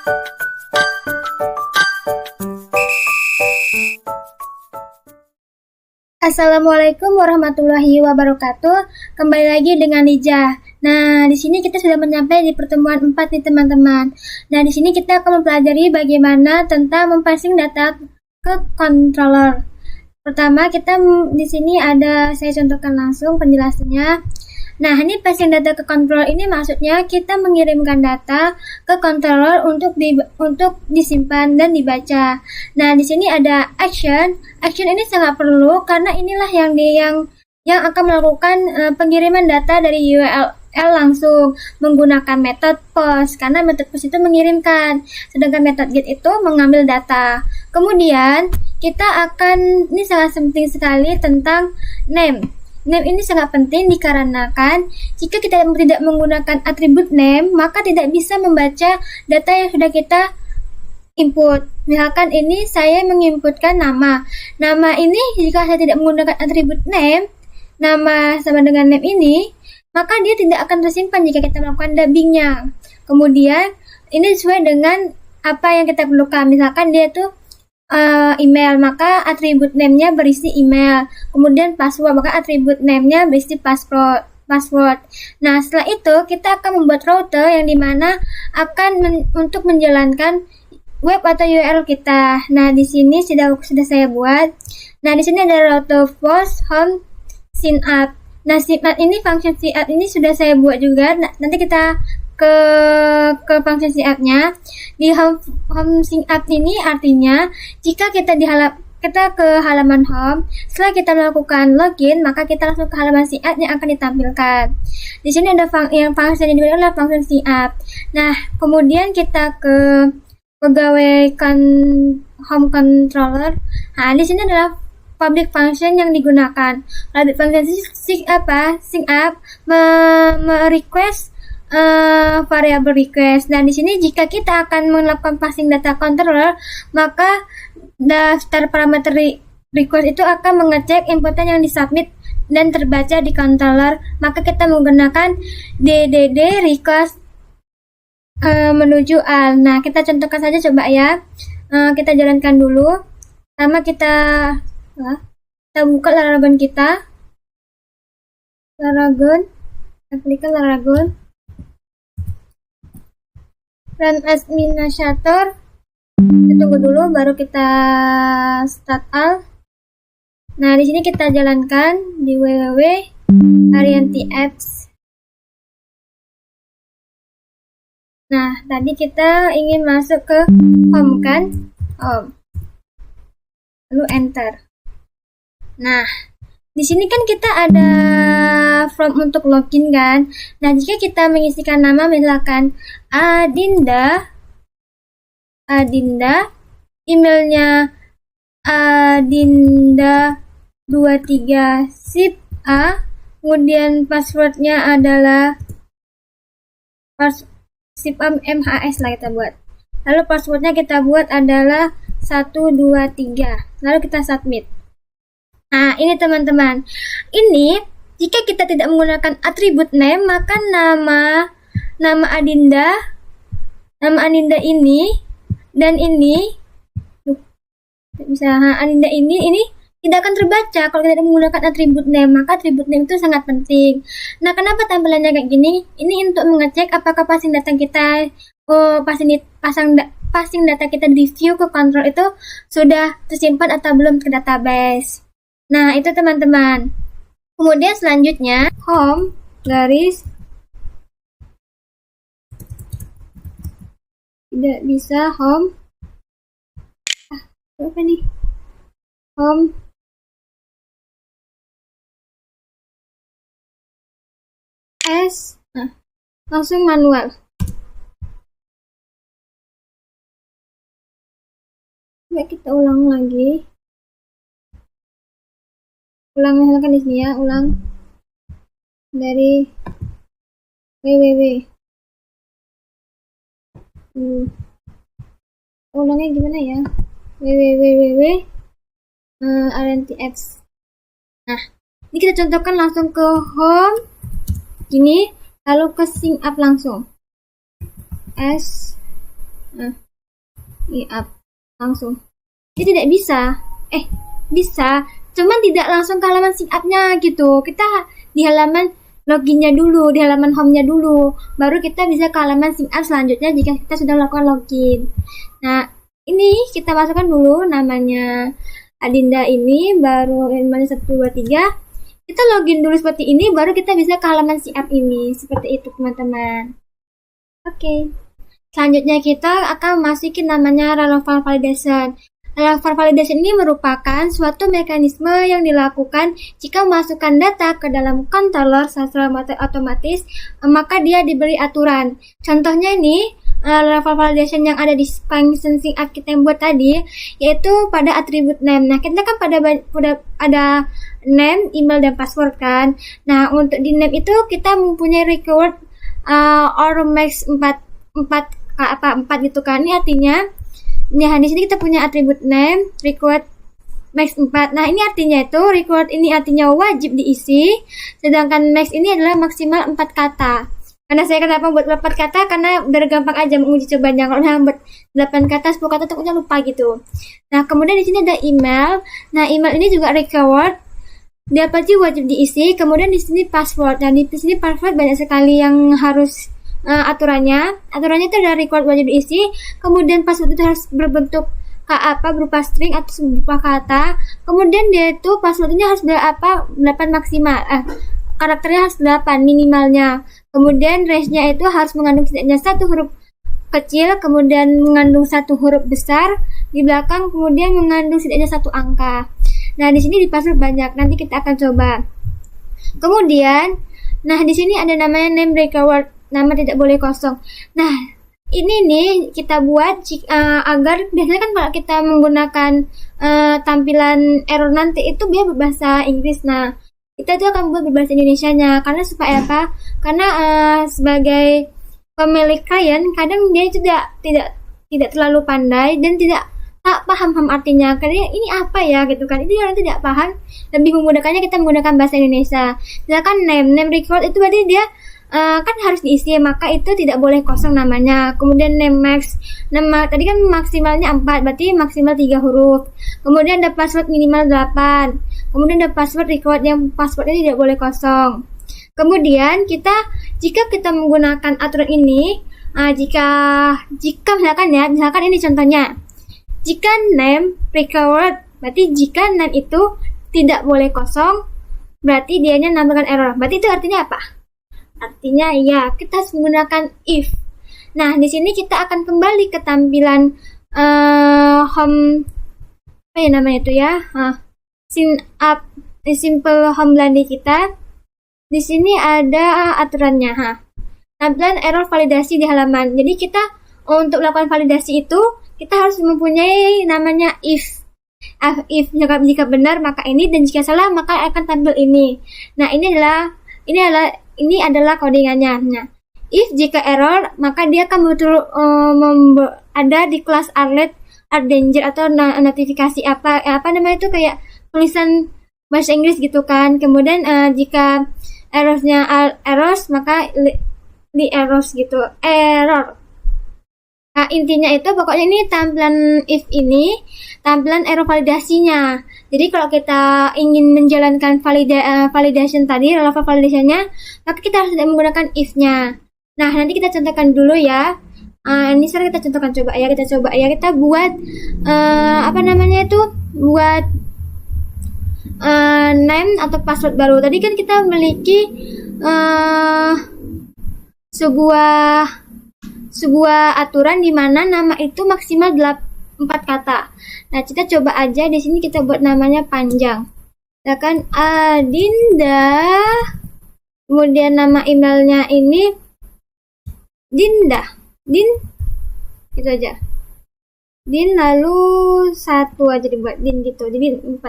Assalamualaikum warahmatullahi wabarakatuh. Kembali lagi dengan Lijah. Nah, di sini kita sudah sampai di pertemuan 4 nih teman-teman. Nah, di sini kita akan mempelajari bagaimana tentang mempassing data ke controller. Pertama, kita di sini saya contohkan langsung penjelasannya. Nah, ini passing data ke controller ini maksudnya kita mengirimkan data ke controller untuk disimpan dan dibaca. Nah, di sini ada action. Action ini sangat perlu karena inilah yang akan melakukan pengiriman data dari URL langsung menggunakan metode POST, karena metode POST itu mengirimkan, sedangkan metode GET itu mengambil data. Kemudian ini sangat penting sekali tentang name. Name ini sangat penting dikarenakan jika kita tidak menggunakan atribut name, maka tidak bisa membaca data yang sudah kita input. Misalkan ini saya menginputkan nama. Nama ini jika saya tidak menggunakan atribut name, nama sama dengan name ini, maka dia tidak akan tersimpan jika kita melakukan dubbingnya. Kemudian ini sesuai dengan apa yang kita perlukan. Misalkan dia tuh email, maka atribut name-nya berisi email. Kemudian password, maka atribut name-nya berisi password. Nah, setelah itu kita akan membuat router yang dimana akan untuk menjalankan web atau URL kita. Nah, di sini sudah saya buat. Nah, di sini ada router post home sign up. Nah, ini function sign up ini sudah saya buat juga. Nah, nanti kita ke function sign up-nya. Di home sign up ini artinya jika kita ke halaman home, setelah kita melakukan login, maka kita langsung ke halaman sign up yang akan ditampilkan. Di sini ada function yang diberikan adalah function sign up. Nah, kemudian kita ke pegawai home controller. Nah, di sini adalah public function yang digunakan. Public function sign up request variable request. Dan di sini jika kita akan melakukan passing data controller, maka daftar parameter request itu akan mengecek inputan yang disubmit dan terbaca di controller. Maka kita menggunakan DDD request menuju al. Nah, kita contohkan saja coba ya. Kita jalankan dulu. Pertama kita buka Laragon kita. Kita klikkan Laragon. Run as administrator. Kita tunggu dulu baru kita start al. Nah, di sini kita jalankan di www.arianti-apps. Nah, tadi kita ingin masuk ke home kan? Home. Lalu enter. Nah, di sini kan kita ada form untuk login kan. Nah, jika kita mengisikan nama misalkan Adinda, emailnya adinda23sip.a, kemudian passwordnya adalah sip.mhs lah kita buat. Lalu passwordnya kita buat adalah 123. Lalu kita submit. Nah, ini teman-teman. Ini jika kita tidak menggunakan atribut name, maka nama Adinda ini dan ini Adinda ini tidak akan terbaca kalau kita tidak menggunakan atribut name. Maka atribut name itu sangat penting. Nah, kenapa tampilannya kayak gini? Ini untuk mengecek apakah passing data kita passing data kita di view ke control itu sudah tersimpan atau belum ke database. Nah, itu teman-teman. Kemudian selanjutnya home tidak bisa home apa nih? Home langsung manual. Coba kita ulang lagi. Misalkan di sini ya, ulang dari www. Ulangnya gimana ya? www.arianti-apps. Nah, ini kita contohkan langsung ke home gini, lalu ke sign up langsung Up langsung. Jadi tidak bisa. Bisa, cuman tidak langsung ke halaman sign up-nya gitu. Kita di halaman loginnya dulu, di halaman home-nya dulu, baru kita bisa ke halaman sign up selanjutnya jika kita sudah melakukan login. Nah, ini kita masukkan dulu namanya Adinda ini, baru emailnya 123. Kita login dulu seperti ini, baru kita bisa ke halaman sign up ini. Seperti itu teman-teman. Oke. Selanjutnya kita akan masukin namanya relevant validation. Relevant validation ini merupakan suatu mekanisme yang dilakukan jika memasukkan data ke dalam controller secara otomatis, maka dia diberi aturan. Contohnya ini, relevant validation yang ada di function sign up kita yang buat tadi, yaitu pada atribut name. Nah, kita kan pada ada name, email, dan password kan. Nah, untuk di name itu kita mempunyai record or max 4 gitu kan. Ini artinya di sini kita punya atribut name, record max 4. Nah, ini artinya itu record ini artinya wajib diisi, sedangkan max ini adalah maksimal 4 kata. Karena saya kenapa buat 4 kata, karena biar gampang aja menguji cobanya. Kalau buat 8 kata, 10 kata takutnya lupa gitu. Nah, kemudian di sini ada email. Nah, email ini juga record, dia pasti wajib diisi. Kemudian di sini password. Dan di sini password banyak sekali yang harus aturannya itu ada record wajib diisi, kemudian password itu harus berbentuk berupa string atau berupa kata, kemudian dia itu passwordnya harus 8 maksimal, karakternya harus 8 minimalnya, kemudian range-nya itu harus mengandung setidaknya 1 huruf kecil, kemudian mengandung 1 huruf besar di belakang, kemudian mengandung setidaknya 1 angka. Nah, di sini di password banyak, nanti kita akan coba. Kemudian, nah di sini ada namanya name record, nama tidak boleh kosong. Nah, ini nih kita buat agar biasanya kan kalau kita menggunakan tampilan error nanti itu dia berbahasa Inggris. Nah, kita itu akan buat berbahasa Indonesianya. Karena supaya apa? Karena sebagai pemilik klien kadang dia tidak terlalu pandai dan tidak paham artinya. Karena ini apa ya gitu kan? Itu orang tidak paham. Lebih memudahkannya kita menggunakan bahasa Indonesia. Misalkan name record itu berarti dia kan harus diisi, maka itu tidak boleh kosong namanya. Kemudian name max, nama tadi kan maksimalnya 4, berarti maksimal 3 huruf. Kemudian ada password minimal 8. Kemudian ada password record yang passwordnya tidak boleh kosong. Kemudian jika kita menggunakan aturan ini, jika misalkan ini contohnya, jika name record, berarti jika name itu tidak boleh kosong, berarti dianya nambahkan error. Berarti itu artinya apa? Artinya ya kita harus menggunakan if. Nah, di sini kita akan kembali ke tampilan home, apa ya namanya itu ya, sign up simple home Belandi kita. Di sini ada aturannya, tampilan error validasi di halaman. Jadi kita untuk melakukan validasi itu kita harus mempunyai namanya if. If jika benar maka ini, dan jika salah maka akan tampil ini. Nah, ini adalah codingannya. Nah, if jika error, maka dia akan ada di kelas alert danger atau notifikasi apa namanya itu, kayak tulisan bahasa Inggris gitu kan. Kemudian jika errors maka di errors gitu, error. Nah, intinya itu pokoknya ini tampilan if ini tampilan error validasinya. Jadi kalau kita ingin menjalankan validation tadi, relevant validation-nya, maka kita harus tidak menggunakan if-nya. Nah, nanti kita contohkan dulu ya. Ini sekarang kita contohkan, kita buat buat name atau password baru. Tadi kan kita memiliki sebuah aturan di mana nama itu maksimal 4 kata. Nah, kita coba aja di sini kita buat namanya panjang. Misalkan Adinda, kemudian nama emailnya ini Dinda, gitu aja. Din lalu 1 aja dibuat Din gitu. Jadi 4.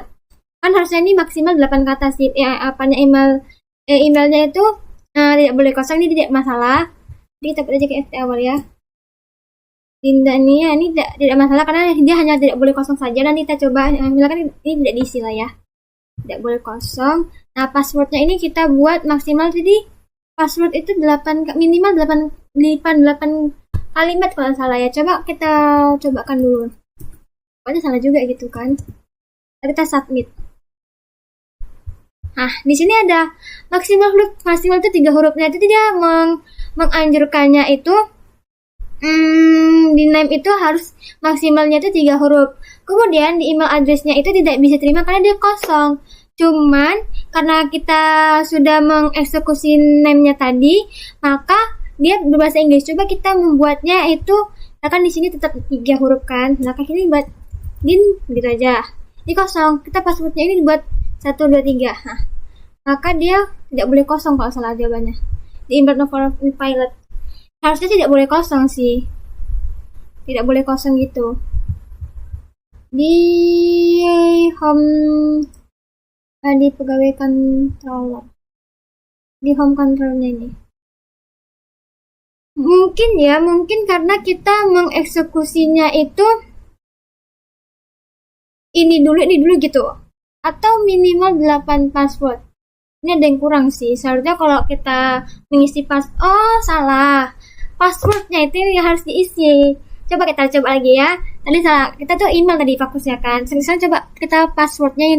Kan harusnya ini maksimal 8 kata sih. Emailnya itu tidak boleh kosong, ini tidak masalah. Jadi kita buat aja ke FT awal ya. Dinda ini tidak masalah karena dia hanya tidak boleh kosong saja. Nanti kita coba, misalkan ini tidak diisi lah ya, tidak boleh kosong. Nah, passwordnya ini kita buat maksimal, jadi password itu minimal 8 kalimat kalau salah ya. Coba kita cobakan dulu. Pokoknya salah juga gitu kan. Kita submit. Nah, di sini ada maksimal huruf. Maksimal itu 3 hurufnya. Itu dia menganjurkannya itu di name itu harus maksimalnya itu 3 huruf. Kemudian di email address-nya itu tidak bisa terima karena dia kosong. Cuman karena kita sudah mengeksekusi name-nya tadi, maka dia berbahasa Inggris. Coba kita membuatnya itu, kan di sini tetap 3 huruf kan. Nah, kayak ini buat din gitu aja. Ini kosong. Kita passwordnya ini buat 1, 2, 3. Nah, maka dia tidak boleh kosong kalau salah jawabannya. Di invert novel pilot. Harusnya tidak boleh kosong sih. Tidak boleh kosong gitu. Di home di pegawai controller. Di home controlnya ini. Mungkin karena kita mengeksekusinya itu ini dulu gitu. Atau minimal 8 password. Ini ada yang kurang sih. Seharusnya kalau kita mengisi salah. Passwordnya itu yang harus diisi. Coba kita coba lagi ya. Tadi salah. Kita tuh email tadi fokusnya kan. Sekarang coba kita passwordnya yang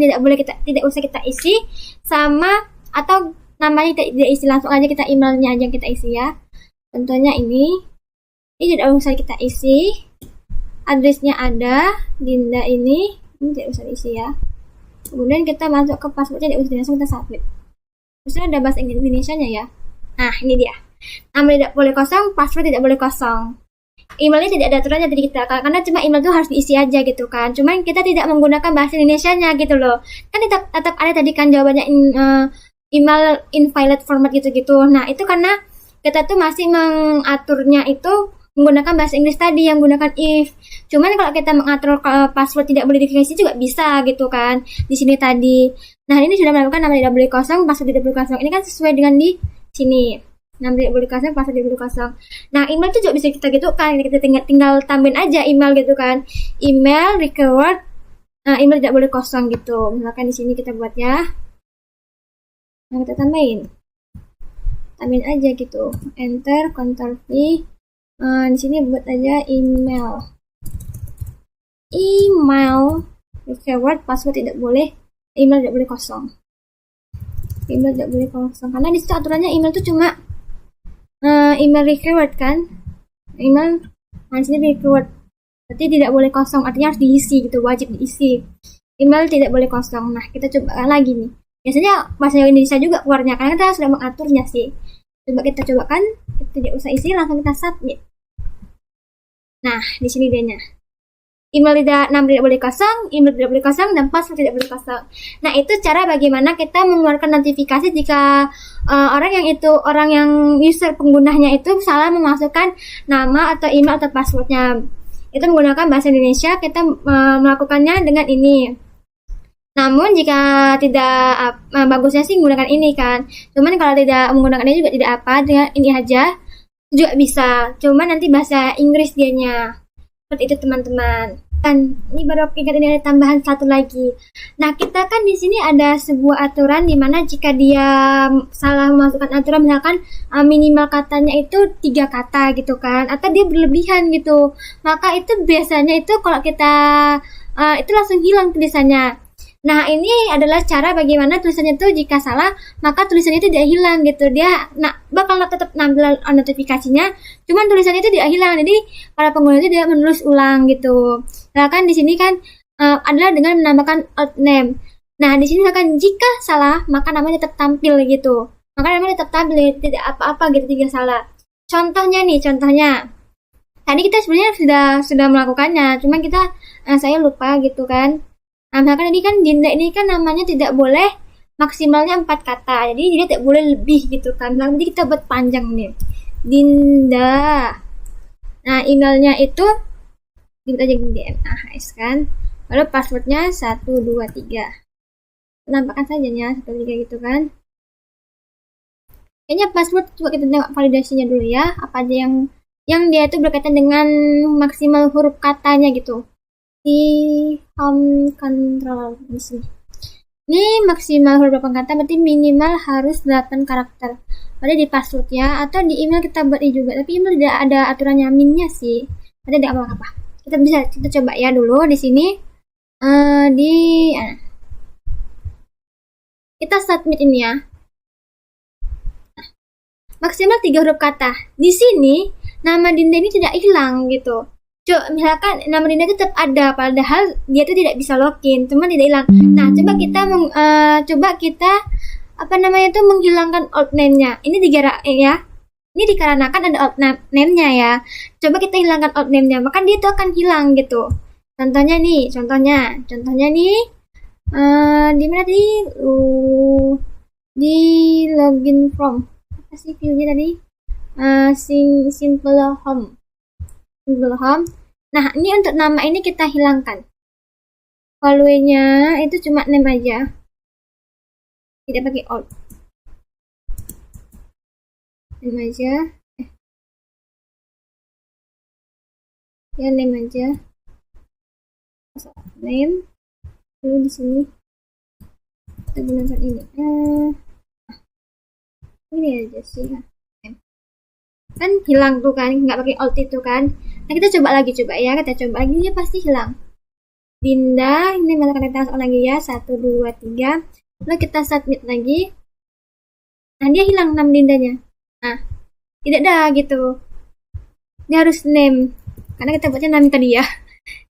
tidak usah kita isi, sama atau namanya tidak isi, langsung aja kita emailnya aja yang kita isi ya. Contohnya ini tidak usah kita isi. Addressnya ada, Dinda ini tidak usah diisi ya. Kemudian kita masuk ke passwordnya, tidak usah langsung kita submit. Terus ada bahasa Indonesia-nya ya. Nah, ini dia. Nama tidak boleh kosong, password tidak boleh kosong. Emailnya tidak ada aturannya tadi kita, karena cuma email itu harus diisi aja gitu kan. Cuman kita tidak menggunakan bahasa Indonesia-nya gitu loh. Kan tetap ada tadi kan jawabannya email invalid format gitu-gitu. Nah, itu karena kita tuh masih mengaturnya itu menggunakan bahasa Inggris tadi yang menggunakan if. Cuman kalau kita mengatur password tidak boleh dikasih juga bisa gitu kan. Di sini tadi. Nah, ini sudah melakukan nama tidak boleh kosong, password tidak boleh kosong. Ini kan sesuai dengan di sini. Nama tidak boleh kosong, password tidak boleh kosong. Nah, email itu juga bisa kita gitu kan. Kita tinggal tambahin aja email gitu kan. Email required email tidak boleh kosong gitu. Misalkan di sini kita buat ya. Nah, kita tambahin aja gitu. Enter, Ctrl V. Di sini buat aja email required, password tidak boleh, email tidak boleh kosong. Email tidak boleh kosong karena di situ aturannya email itu cuma email required kan. Email di sini required. Berarti tidak boleh kosong, artinya harus diisi gitu, wajib diisi. Email tidak boleh kosong. Nah, kita coba lagi nih. Biasanya bahasa Indonesia juga keluarnya karena kita sudah mengaturnya sih. Coba kita cobakan, kita tidak usah isi, langsung kita submit. Nah, di sini dia nya. Email tidak boleh kosong, email tidak boleh kosong, dan password tidak boleh kosong. Nah, itu cara bagaimana kita mengeluarkan notifikasi jika orang yang user penggunanya itu salah memasukkan nama atau email atau passwordnya. Itu menggunakan bahasa Indonesia, kita melakukannya dengan ini. Namun jika tidak bagusnya sih menggunakan ini kan. Cuman kalau tidak menggunakan ini juga tidak apa, dengan ini aja juga bisa. Cuman nanti bahasa Inggris dianya. Seperti itu teman-teman. Dan ini baru ingat, ini ada tambahan satu lagi. Nah, kita kan di sini ada sebuah aturan di mana jika dia salah memasukkan aturan, misalkan minimal katanya itu 3 kata gitu kan, atau dia berlebihan gitu. Maka itu biasanya itu kalau kita itu langsung hilang tulisannya. Nah, ini adalah cara bagaimana tulisannya itu jika salah, maka tulisannya itu tidak hilang gitu. Dia bakal tetap nampil notifikasinya, cuman tulisannya itu tidak hilang. Jadi, para pengguna itu tidak menulis ulang gitu. Nah, kan di sini kan adalah dengan menambahkan alt name. Nah, di sini misalkan jika salah, maka namanya tetap tampil gitu. Maka namanya tetap tampil, tidak apa-apa gitu jika salah. Contohnya. Tadi kita sebenarnya sudah melakukannya, cuman saya lupa gitu kan. Nah, misalkan ini kan Dinda ini kan namanya tidak boleh maksimalnya 4 kata. Jadi dia tidak boleh lebih gitu kan. Nanti kita buat panjang nih. Dinda. Nah, emailnya itu dibuat aja DMAHS kan. Lalu passwordnya 1, 2, 3. Nampakkan saja ya 1, 2, 3 gitu kan. Kayaknya password coba kita tengok validasinya dulu ya. Apa aja yang dia itu berkaitan dengan maksimal huruf katanya gitu. Di home control di sini. Ini maksimal huruf 8 kata, berarti minimal harus 8 karakter. Pada di password ya, atau di email kita buat ini juga. Tapi email tidak ada aturannya minnya sih. Ada tidak apa-apa. Kita coba ya dulu di sini. Kita submit ini ya. Maksimal 3 huruf kata. Di sini nama Dinda ini tidak hilang gitu. Misalkan nama Dinda tetap ada, padahal dia tuh tidak bisa login, cuma tidak hilang. Nah, coba kita menghilangkan alt name-nya. Ini ya. Ini dikarenakan ada alt name-nya ya. Coba kita hilangkan alt name-nya, maka dia tuh akan hilang gitu. Contohnya nih, di mana tadi? Di login from. Apa sih view-nya tadi? Simple home. Nah, ini untuk nama ini kita hilangkan. Value-nya itu cuma name aja. Tidak pakai alt. Name aja. Ya, name aja. Name. Lalu di sini kita gunakan ini. Ini aja sih. Kan hilang tuh kan, nggak pakai alt itu kan. Nah, kita coba lagi ya, dia pasti hilang. Dinda, ini masukan kita lagi ya, 1, 2, 3. Lalu kita submit lagi. Nah, dia hilang 6 Dindanya. Nah, tidak ada gitu. Dia harus name, karena kita buatnya name tadi ya.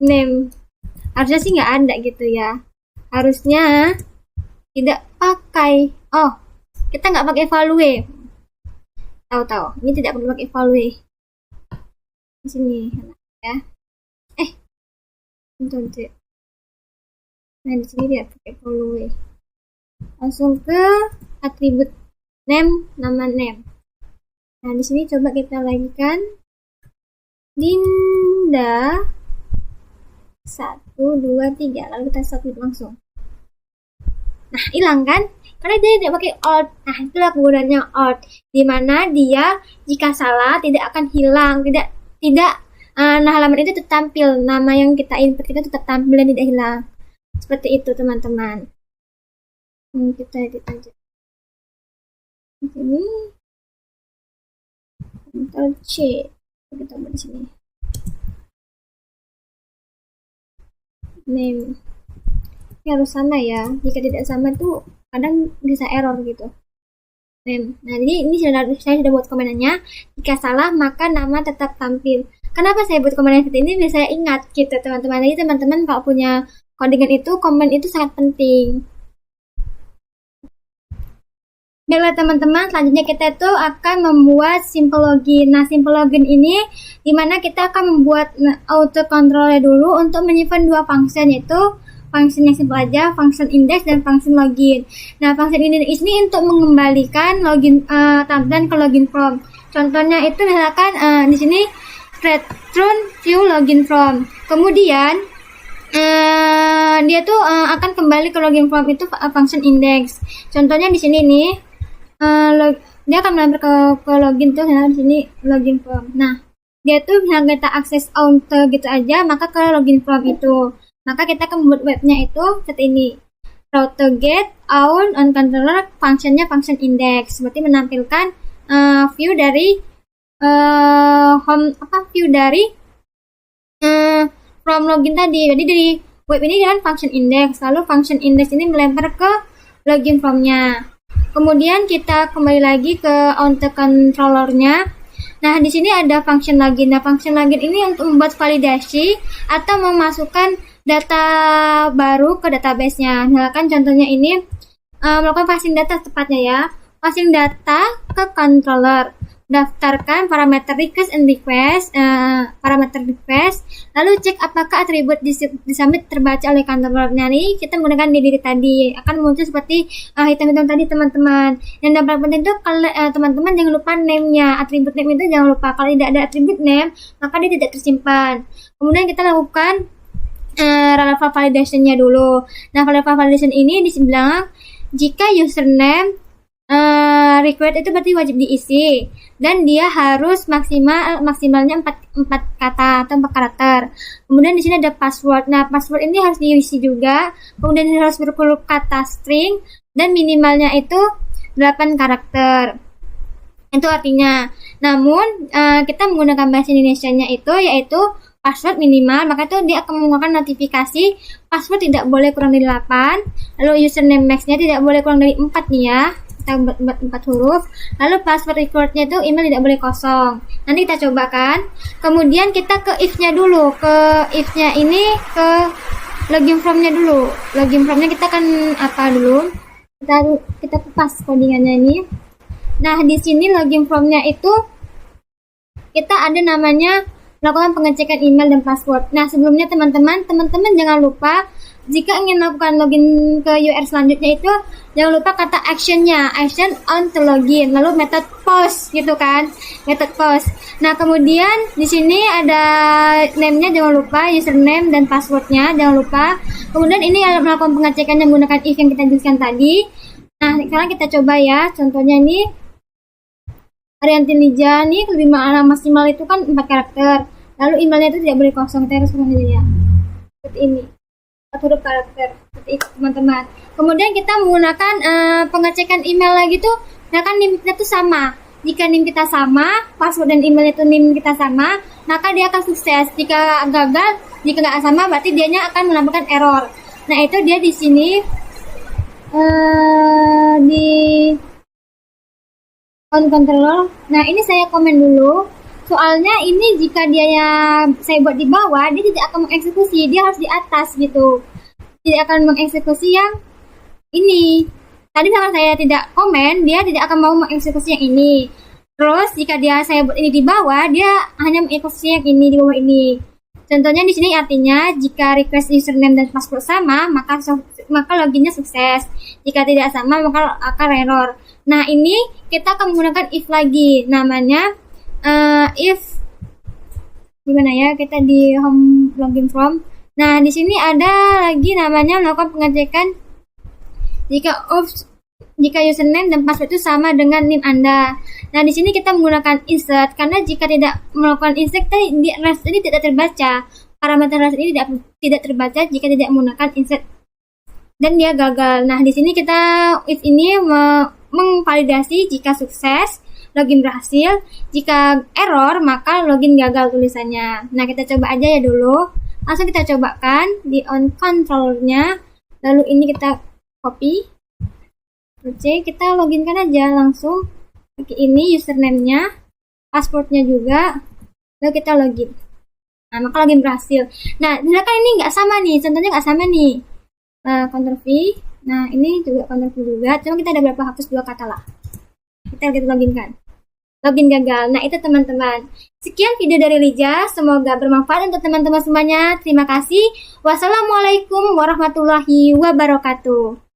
Name. Harusnya sih nggak ada gitu ya. Harusnya tidak pakai. Oh, kita nggak pakai value. Tahu. Ini tidak perlu pakai value. Di sini ya. Nah, di sini dia pakai value. Langsung ke atribut name, nama name. Nah, di sini coba kita lainkan Dinda 1, 2, 3. Lalu kita submit langsung. Nah, hilang kan? Karena dia tidak pakai alt. Nah, itulah kegunaannya alt. Dimana dia jika salah tidak akan hilang, nah, halaman itu tetap tampil, nama yang kita input itu tetap tampil dan tidak hilang. Seperti itu teman-teman. Kita edit aja. Di sini Ctrl C. Kita buat di sini. Name. Ini harus sama ya. Jika tidak sama tuh kadang bisa error gitu. Name. Nah, jadi ini saya sudah buat komenannya. Jika salah maka nama tetap tampil. Kenapa saya buat komen seperti ini? Biar saya ingat gitu teman-teman. Jadi teman-teman kalau punya codingan itu, komen itu sangat penting. Baiklah teman-teman, selanjutnya kita itu akan membuat simple login. Nah, simple login ini dimana kita akan membuat auto controlnya dulu untuk menyimpan 2 function, yaitu function yang simple aja, function index dan function login. Nah, function index ini untuk mengembalikan login tampilan ke login from. Contohnya itu misalkan di sini return view login from. Kemudian dia tuh akan kembali ke login from itu function index. Contohnya di sini nih dia akan melempar ke login tuh di sini login from. Nah, dia tuh misalnya kita akses auto gitu aja maka ke login from itu. Maka kita akan membuat webnya itu seperti ini. Auto get on controller functionnya function index. Berarti menampilkan view dari view dari from login tadi. Jadi dari web ini dengan function index, lalu function index ini melempar ke login from-nya. Kemudian kita kembali lagi ke auto controller-nya. Nah, di sini ada function login. Nah, function login ini untuk membuat validasi atau memasukkan data baru ke database-nya. Misalkan contohnya ini melakukan passing data tepatnya ya. Passing data ke controller. Daftarkan parameter request and request, lalu cek apakah atribut disubmit terbaca oleh controllernya. Nih kita menggunakan diri tadi akan muncul seperti hitam-hitam tadi teman-teman. Dan yang paling penting itu kalau teman-teman jangan lupa name-nya, atribut name itu jangan lupa. Kalau tidak ada atribut name maka dia tidak tersimpan. Kemudian kita lakukan relevant validation-nya dulu. Nah, relevant validation ini dibilang jika username required itu berarti wajib diisi, dan dia harus maksimalnya 4 kata atau 4 karakter. Kemudian di sini ada password. Nah, password ini harus diisi juga. Kemudian harus berupa kata string dan minimalnya itu 8 karakter. Itu artinya. Namun kita menggunakan bahasa Indonesianya itu yaitu password minimal, maka itu dia akan menggunakan notifikasi password tidak boleh kurang dari 8, lalu username max-nya tidak boleh kurang dari 4 nih ya, kita buat 4 huruf, lalu password record-nya itu email tidak boleh kosong. Nanti kita cobakan. Kemudian kita ke if-nya dulu, ke if-nya ini ke login from-nya dulu. Login from-nya kita akan apa dulu? Kita kupas codingannya ini. Nah, di sini login from-nya itu kita ada namanya melakukan pengecekan email dan password. Nah, sebelumnya teman-teman jangan lupa jika ingin melakukan login ke UR selanjutnya itu jangan lupa kata actionnya, action on to login, lalu method post gitu kan, method post. Nah, kemudian di sini ada name-nya jangan lupa, username dan passwordnya jangan lupa. Kemudian ini melakukan pengecekannya menggunakan if yang kita jelaskan tadi. Nah, sekarang kita coba ya, contohnya ini Arianti Lija nih lebih maksimal itu kan 4 karakter. Lalu emailnya itu tidak boleh kosong, kita harus kosong ya. Seperti ini. 4 huruf karakter. Seperti itu teman-teman. Kemudian kita menggunakan pengecekan email lagi tuh, misalkan NIM kita tuh sama. Jika NIM kita sama, password dan emailnya itu NIM kita sama, maka dia akan sukses. Jika gagal, jika nggak sama, berarti dianya akan melampirkan error. Nah, itu dia di sini di on controller. Nah, ini saya komen dulu. Soalnya ini jika dia saya buat di bawah, dia tidak akan mengeksekusi, dia harus di atas gitu. Tidak akan mengeksekusi yang ini. Tadi sama saya tidak komen, dia tidak akan mau mengeksekusi yang ini. Terus jika saya buat ini di bawah, dia hanya mengeksekusi yang ini di bawah ini. Contohnya di sini artinya jika request username dan password sama, maka loginnya sukses. Jika tidak sama, maka akan error. Nah, ini kita akan menggunakan if lagi. Namanya if gimana ya? Kita di home login from. Nah, di sini ada lagi namanya melakukan pengecekan jika username dan password itu sama dengan NIM Anda. Nah, di sini kita menggunakan insert karena jika tidak melakukan insert di rest ini tidak terbaca. Parameter rest ini tidak terbaca jika tidak menggunakan insert dan dia gagal. Nah, di sini kita if ini mengvalidasi jika sukses, login berhasil. Jika error, maka login gagal tulisannya. Nah, kita coba aja ya dulu. Langsung kita cobakan di on controllernya. Lalu ini kita copy. Oke, kita loginkan aja langsung. Oke, ini username-nya, password-nya juga. Lalu kita login. Nah, maka login berhasil. Nah, misalkan ini nggak sama nih. Contohnya nggak sama nih. Ctrl V. Nah, ini juga Ctrl V juga. Cuma kita ada berapa hapus 2 kata lah. Kita loginkan. Login gagal. Nah, itu teman-teman. Sekian video dari Lija. Semoga bermanfaat untuk teman-teman semuanya. Terima kasih. Wassalamualaikum warahmatullahi wabarakatuh.